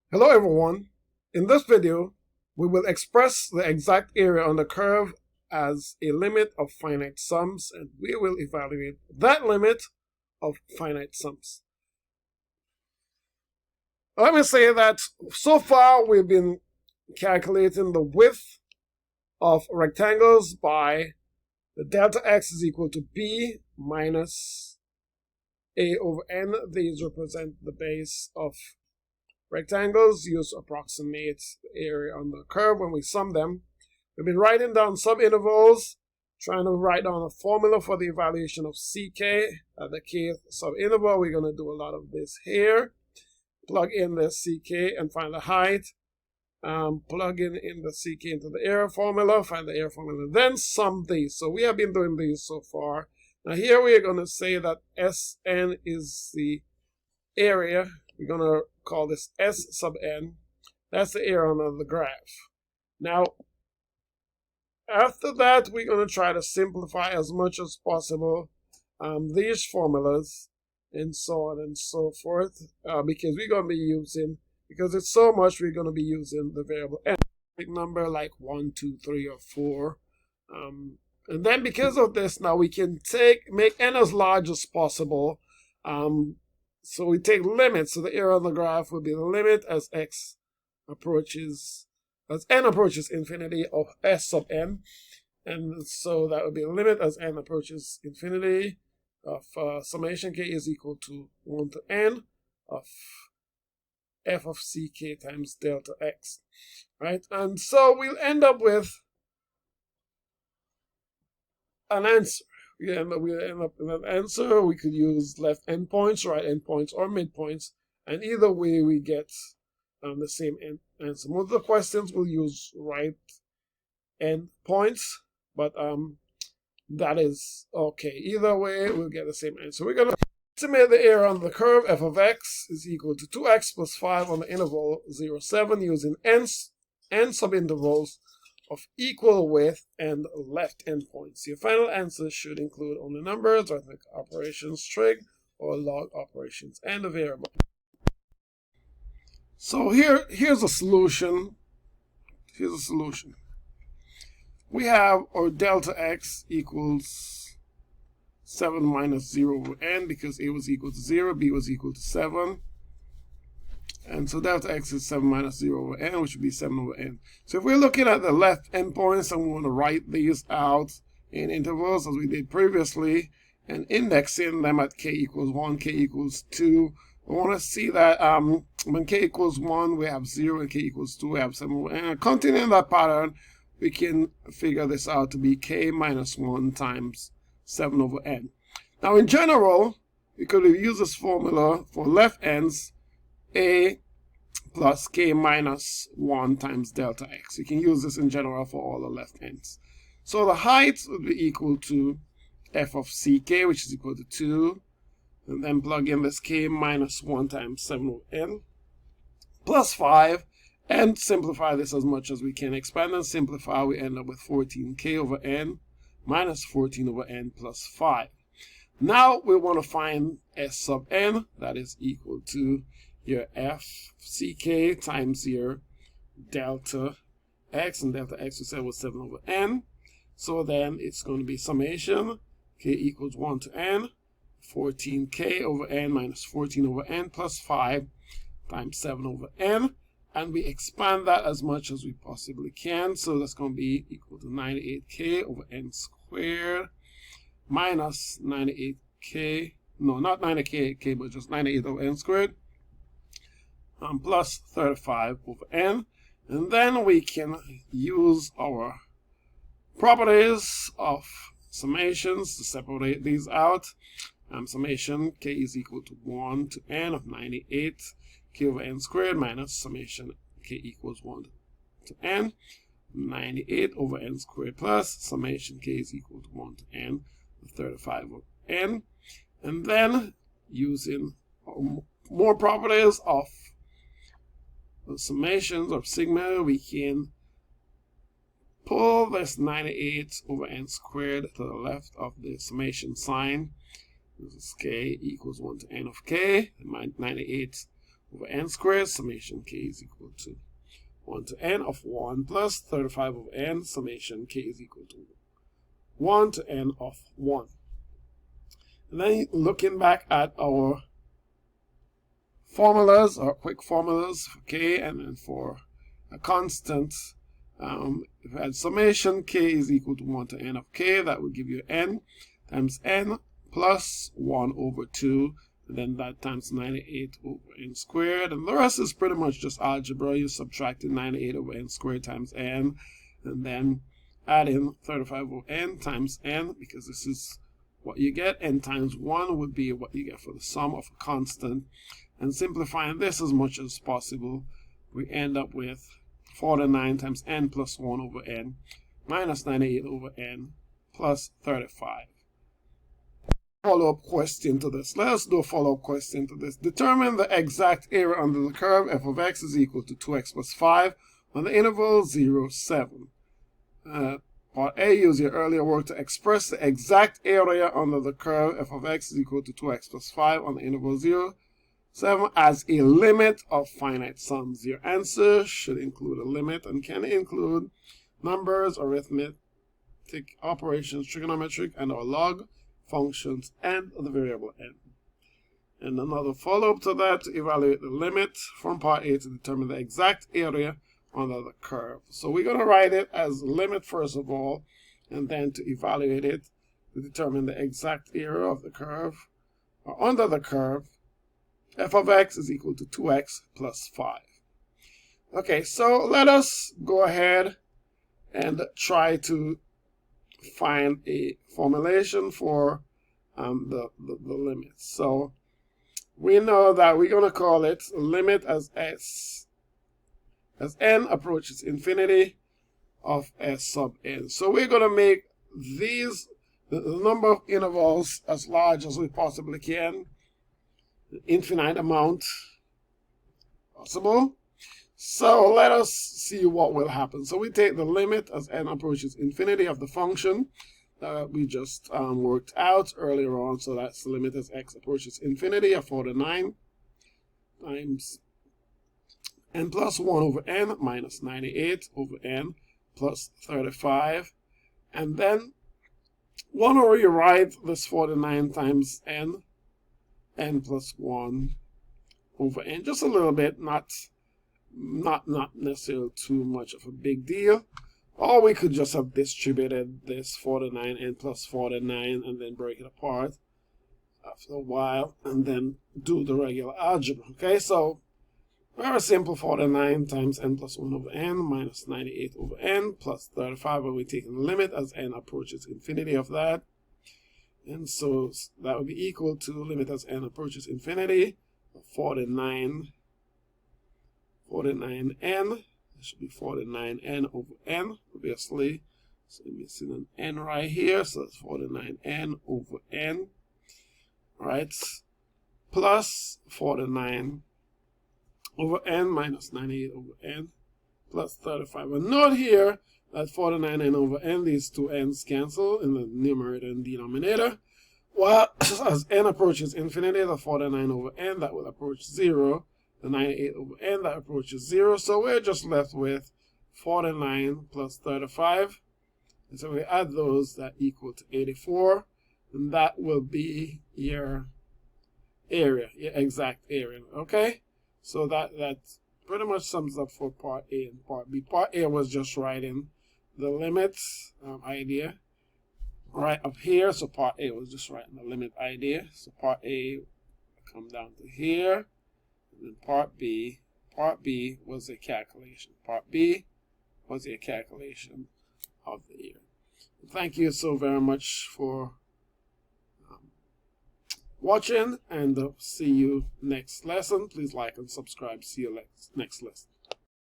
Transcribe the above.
Hello everyone. In this video, we will express the exact area on the curve as a limit of finite sums, and we will evaluate that limit of finite sums. Let me say that so far we've been calculating the width of rectangles by the delta x is equal to b minus a over n. These represent the base of rectangles used to approximate the area on the curve when we sum them. We've been writing down subintervals, trying to write down a formula for the evaluation of ck at the kth subinterval. We're going to do a lot of this here. Plug in the ck and find the height. Plug in the ck into the area formula, find the area formula, then sum these. So we have been doing these so far. Now here we are going to say that Sn is the area. We're going to call this S sub n. That's the area on the graph. Now, after that, we're going to try to simplify as much as possible these formulas and so on and so forth, because we're going to be using, because it's so much, we're going to be using the variable n, number like 1, 2, 3, or 4. And then because of this, now we can make n as large as possible. So we take limits. So the area on the graph will be the limit as n approaches infinity of S sub n. And so that would be the limit as n approaches infinity of summation k is equal to 1 to n of f of ck times delta x. Right? And so we'll end up with an answer. We end up with an answer. We could use left endpoints, right endpoints, or midpoints, and either way we get the same answer. Most of the questions will use right endpoints, but that is okay. Either way, we'll get the same answer. We're going to estimate the area on the curve. F of x is equal to 2x plus 5 on the interval 0, 7 using n subintervals of equal width and left endpoints. Your final answer should include only numbers, arithmetic operations, trig, or log operations, and a variable. So here's a solution. Here's a solution. We have our delta x equals 7 minus 0 over n, because a was equal to 0, b was equal to 7. And so delta x is 7 minus 0 over n, which would be 7 over n. So if we're looking at the left endpoints and we want to write these out in intervals as we did previously, and indexing them at k equals 1, k equals 2, we want to see that when k equals 1, we have 0, and k equals 2, we have 7 over n. And continuing that pattern, we can figure this out to be k minus 1 times 7 over n. Now in general, we could use this formula for left ends, a plus k minus 1 times delta x. You can use this in general for all the left ends. So the height would be equal to f of ck, which is equal to 2. And then plug in this k minus 1 times 7 over n plus 5. And simplify this as much as we can. Expand and simplify, we end up with 14k over n minus 14 over n plus 5. Now we want to find S sub n, that is equal to your f ck times your delta x, and delta x we said was 7 over n. So then it's going to be summation k equals 1 to n, 14k over n minus 14 over n plus 5 times 7 over n. And we expand that as much as we possibly can. So that's going to be equal to 98k over n squared minus 98k, no, not 98k, but just 98 over n squared, plus 35 over n. And then we can use our properties of summations to separate these out. Summation k is equal to 1 to n of 98 k over n squared minus summation k equals 1 to n, 98 over n squared plus summation k is equal to 1 to n of 35 over n. And then using more properties of summations of sigma, we can pull this 98 over n squared to the left of the summation sign. This is k equals 1 to n of k. 98 over n squared, summation k is equal to 1 to n of 1 plus 35 over n, summation k is equal to 1 to n of 1. And then looking back at our formulas, our quick formulas for k, and then for a constant, if we had summation k is equal to 1 to n of k, that would give you n times n plus 1 over 2, and then that times 98 over n squared, and the rest is pretty much just algebra. You subtracting 98 over n squared times n, and then add in 35 over n times n, because this is what you get. N times 1 would be what you get for the sum of a constant. And simplifying this as much as possible, we end up with 49 times n plus 1 over n minus 98 over n plus 35. Follow-up question to this. Let us do a follow-up question to this. Determine the exact area under the curve f of x is equal to 2x plus 5 on the interval 0, 7. Part A, use your earlier work to express the exact area under the curve f of x is equal to 2x plus 5 on the interval 0, 7 as a limit of finite sums. Your answer should include a limit and can include numbers, arithmetic operations, trigonometric and or log functions, and the variable n. And another follow-up to that, to evaluate the limit from part A to determine the exact area under the curve. So we're going to write it as limit first of all, and then to evaluate it to determine the exact area of the curve or under the curve. F of x is equal to 2x plus 5. Okay, so let us go ahead and try to find a formulation for the limit. So we know that we're going to call it limit as n approaches infinity of s sub n. So we're going to make these, the number of intervals, as large as we possibly can, the infinite amount possible. So let us see what will happen. So we take the limit as n approaches infinity of the function that we just worked out earlier on. So that's the limit as x approaches infinity of 49 times n plus 1 over n minus 98 over n plus 35. And then want to rewrite this 49 times n plus 1 over n just a little bit, not necessarily too much of a big deal. Or we could just have distributed this 49 n plus 49 and then break it apart after a while and then do the regular algebra. Okay, so very simple. 49 times n plus 1 over n minus 98 over n plus 35, and we're taking the limit as n approaches infinity of that. And so that would be equal to the limit as n approaches infinity of 49n. It should be 49n over n, obviously. So I'm missing an n right here, so that's 49n over n, right? Plus 49 over n minus 98 over n plus 35. And note here that 49n over n, these two n's cancel in the numerator and denominator. Well, as n approaches infinity, the 49 over n, that will approach 0. The 98 over n, that approaches 0. So we're just left with 49 plus 35. And so we add those, that equal to 84. And that will be your area, your exact area. Okay? So that pretty much sums up for part A and part B. Part A was just writing the limit idea right up here. So part A was just writing the limit idea. So part A come down to here. And then part B was a calculation. Part B was a calculation of the year. Thank you so very much for watching, and see you next lesson. Please like and subscribe. See you next lesson.